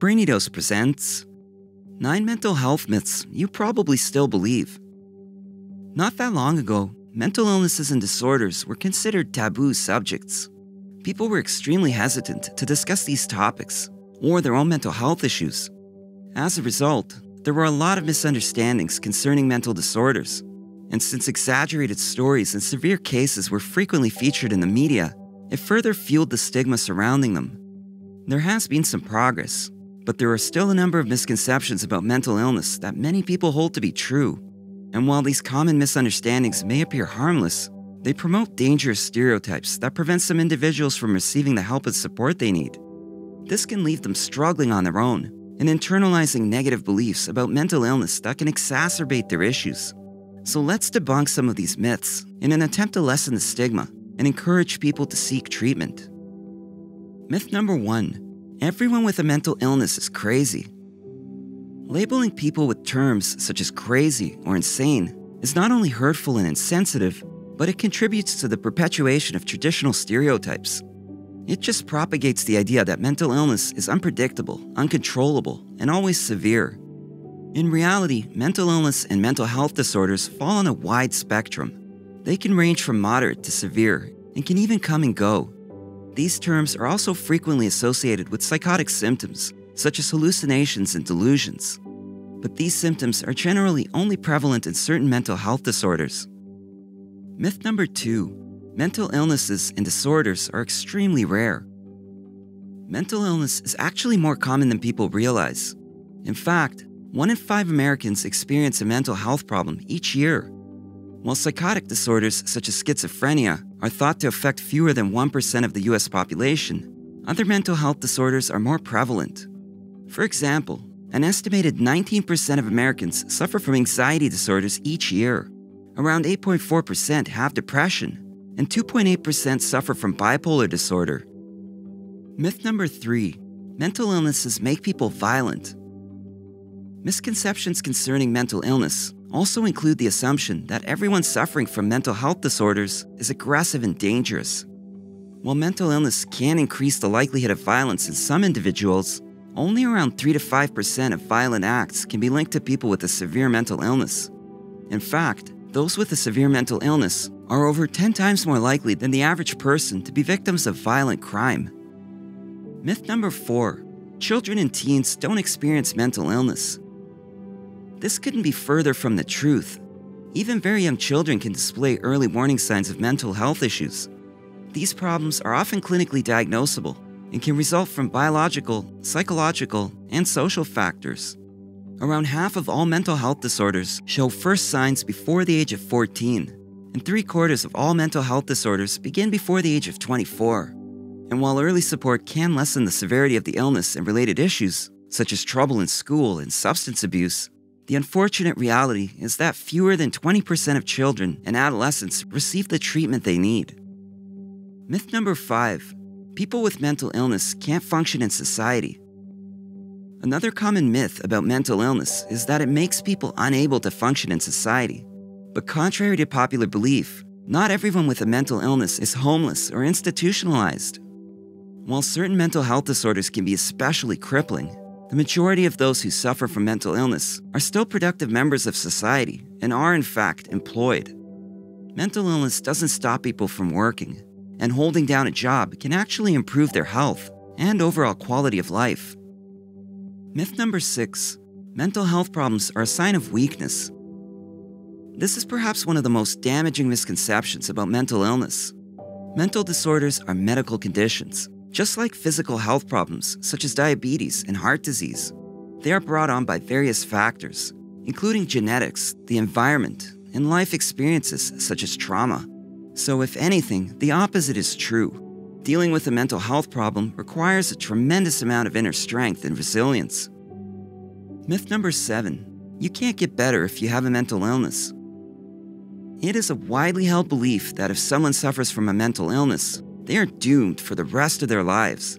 BRAINY presents 9 mental health myths you probably still believe. Not that long ago, mental illnesses and disorders were considered taboo subjects. People were extremely hesitant to discuss these topics or their own mental health issues. As a result, there were a lot of misunderstandings concerning mental disorders. And since exaggerated stories and severe cases were frequently featured in the media, it further fueled the stigma surrounding them. There has been some progress, but there are still a number of misconceptions about mental illness that many people hold to be true. And while these common misunderstandings may appear harmless, they promote dangerous stereotypes that prevent some individuals from receiving the help and support they need. This can leave them struggling on their own and internalizing negative beliefs about mental illness that can exacerbate their issues. So let's debunk some of these myths in an attempt to lessen the stigma and encourage people to seek treatment. Myth number 1. Everyone with a mental illness is crazy. Labeling people with terms such as crazy or insane is not only hurtful and insensitive, but it contributes to the perpetuation of traditional stereotypes. It just propagates the idea that mental illness is unpredictable, uncontrollable, and always severe. In reality, mental illness and mental health disorders fall on a wide spectrum. They can range from moderate to severe and can even come and go. These terms are also frequently associated with psychotic symptoms, such as hallucinations and delusions. But these symptoms are generally only prevalent in certain mental health disorders. Myth number 2. Mental illnesses and disorders are extremely rare. Mental illness is actually more common than people realize. In fact, 1 in 5 Americans experience a mental health problem each year. While psychotic disorders such as schizophrenia are thought to affect fewer than 1% of the US population, other mental health disorders are more prevalent. For example, an estimated 19% of Americans suffer from anxiety disorders each year. Around 8.4% have depression, and 2.8% suffer from bipolar disorder. Myth number 3. Mental illnesses make people violent. Misconceptions concerning mental illness also include the assumption that everyone suffering from mental health disorders is aggressive and dangerous. While mental illness can increase the likelihood of violence in some individuals, only around 3 to 5% of violent acts can be linked to people with a severe mental illness. In fact, those with a severe mental illness are over 10 times more likely than the average person to be victims of violent crime. Myth number 4. Children and teens don't experience mental illness. This couldn't be further from the truth. Even very young children can display early warning signs of mental health issues. These problems are often clinically diagnosable and can result from biological, psychological, and social factors. Around half of all mental health disorders show first signs before the age of 14, and 3/4 of all mental health disorders begin before the age of 24. And while early support can lessen the severity of the illness and related issues, such as trouble in school and substance abuse, the unfortunate reality is that fewer than 20% of children and adolescents receive the treatment they need. Myth number 5. People with mental illness can't function in society. Another common myth about mental illness is that it makes people unable to function in society. But contrary to popular belief, not everyone with a mental illness is homeless or institutionalized. While certain mental health disorders can be especially crippling, the majority of those who suffer from mental illness are still productive members of society and are in fact employed. Mental illness doesn't stop people from working, and holding down a job can actually improve their health and overall quality of life. Myth number 6. Mental health problems are a sign of weakness. This is perhaps one of the most damaging misconceptions about mental illness. Mental disorders are medical conditions, just like physical health problems such as diabetes and heart disease. They are brought on by various factors, including genetics, the environment, and life experiences such as trauma. So if anything, the opposite is true. Dealing with a mental health problem requires a tremendous amount of inner strength and resilience. Myth number 7. You can't get better if you have a mental illness. It is a widely held belief that if someone suffers from a mental illness, they are doomed for the rest of their lives.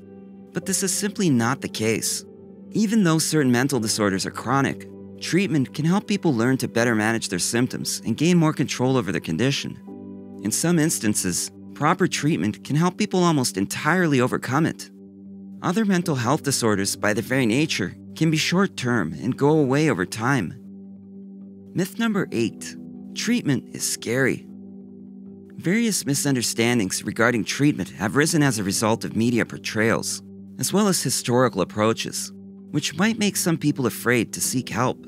But this is simply not the case. Even though certain mental disorders are chronic, treatment can help people learn to better manage their symptoms and gain more control over their condition. In some instances, proper treatment can help people almost entirely overcome it. Other mental health disorders, by their very nature, can be short-term and go away over time. Myth number 8. Treatment is scary. Various misunderstandings regarding treatment have risen as a result of media portrayals, as well as historical approaches, which might make some people afraid to seek help.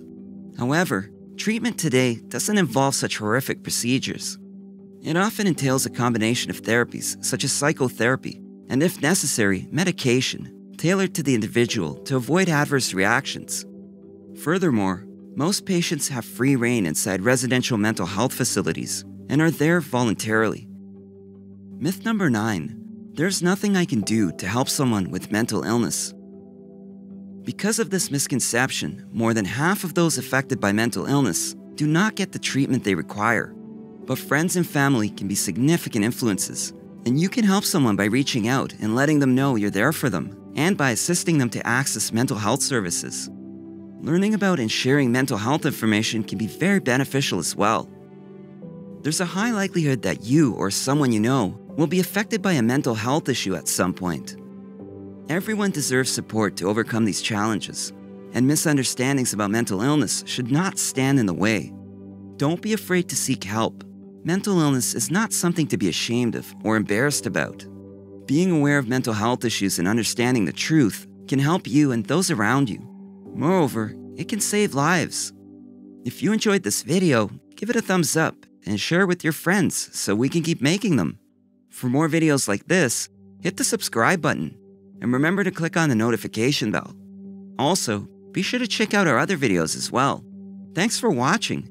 However, treatment today doesn't involve such horrific procedures. It often entails a combination of therapies, such as psychotherapy, and if necessary, medication, tailored to the individual to avoid adverse reactions. Furthermore, most patients have free rein inside residential mental health facilities and are there voluntarily. Myth number 9. There's nothing I can do to help someone with mental illness. Because of this misconception, more than half of those affected by mental illness do not get the treatment they require. But friends and family can be significant influences, and you can help someone by reaching out and letting them know you're there for them, and by assisting them to access mental health services. Learning about and sharing mental health information can be very beneficial as well. There's a high likelihood that you or someone you know will be affected by a mental health issue at some point. Everyone deserves support to overcome these challenges, and misunderstandings about mental illness should not stand in the way. Don't be afraid to seek help. Mental illness is not something to be ashamed of or embarrassed about. Being aware of mental health issues and understanding the truth can help you and those around you. Moreover, it can save lives. If you enjoyed this video, give it a thumbs up and share it with your friends so we can keep making them. For more videos like this, hit the subscribe button and remember to click on the notification bell. Also, be sure to check out our other videos as well. Thanks for watching.